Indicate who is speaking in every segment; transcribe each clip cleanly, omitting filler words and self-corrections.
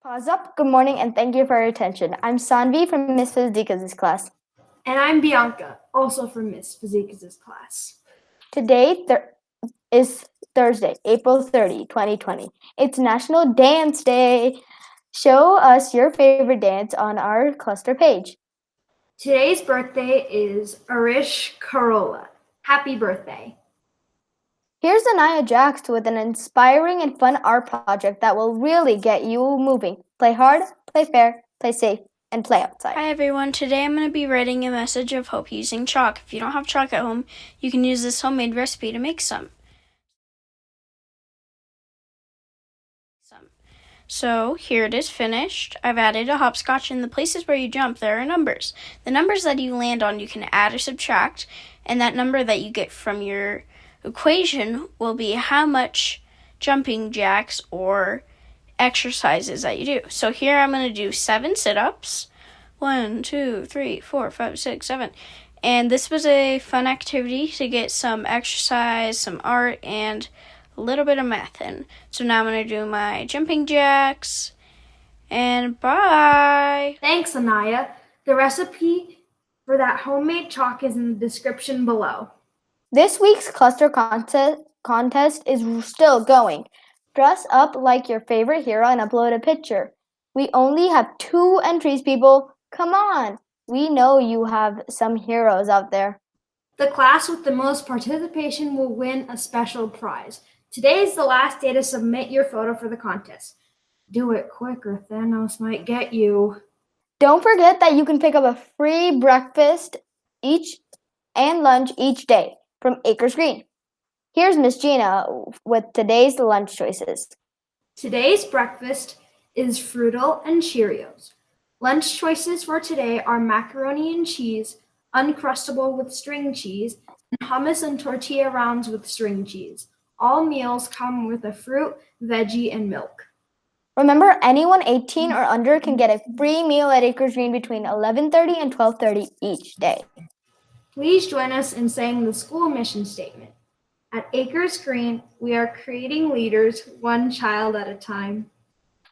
Speaker 1: Pause up. Good morning and thank you for your attention. I'm Sanvi from Miss Fazika's class.
Speaker 2: And I'm Bianca, also from Miss Fazika's class.
Speaker 1: Today is Thursday, April 30, 2020. It's National Dance Day. Show us your favorite dance on our cluster page.
Speaker 2: Today's birthday is Arish Karola. Happy birthday.
Speaker 1: Here's Anaya Jax with an inspiring and fun art project that will really get you moving. Play hard, play fair, play safe, and play outside.
Speaker 3: Hi everyone, today I'm going to be writing a message of hope using chalk. If you don't have chalk at home, you can use this homemade recipe to make some. So here it is finished. I've added a hopscotch. In the places where you jump, there are numbers. The numbers that you land on, you can add or subtract, and that number that you get from your equation will be how much jumping jacks or exercises that you do. So here I'm going to do 7 sit-ups. 1, 2, 3, 4, 5, 6, 7. And this was a fun activity to get some exercise, some art, and a little bit of math in. So now I'm going to do my jumping jacks. And bye!
Speaker 2: Thanks, Anaya. The recipe for that homemade chalk is in the description below.
Speaker 1: This week's cluster contest is still going. Dress up like your favorite hero and upload a picture. We only have 2 entries, people. Come on. We know you have some heroes out there.
Speaker 2: The class with the most participation will win a special prize. Today is the last day to submit your photo for the contest. Do it quick or Thanos might get you.
Speaker 1: Don't forget that you can pick up a free breakfast and lunch each day from Acres Green. Here's Miss Gina with today's lunch choices.
Speaker 2: Today's breakfast is Frutal and Cheerios. Lunch choices for today are macaroni and cheese, Uncrustable with string cheese, and hummus and tortilla rounds with string cheese. All meals come with a fruit, veggie, and milk.
Speaker 1: Remember, anyone 18 or under can get a free meal at Acres Green between 11:30 and 12:30 each day.
Speaker 2: Please join us in saying the school mission statement. At Acres Green, we are creating leaders one child at a time.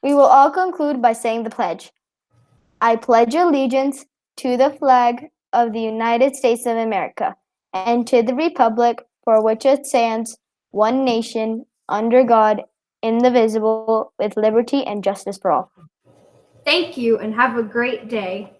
Speaker 1: We will all conclude by saying the pledge. I pledge allegiance to the flag of the United States of America and to the republic for which it stands, one nation, under God, indivisible, with liberty and justice for all.
Speaker 2: Thank you and have a great day.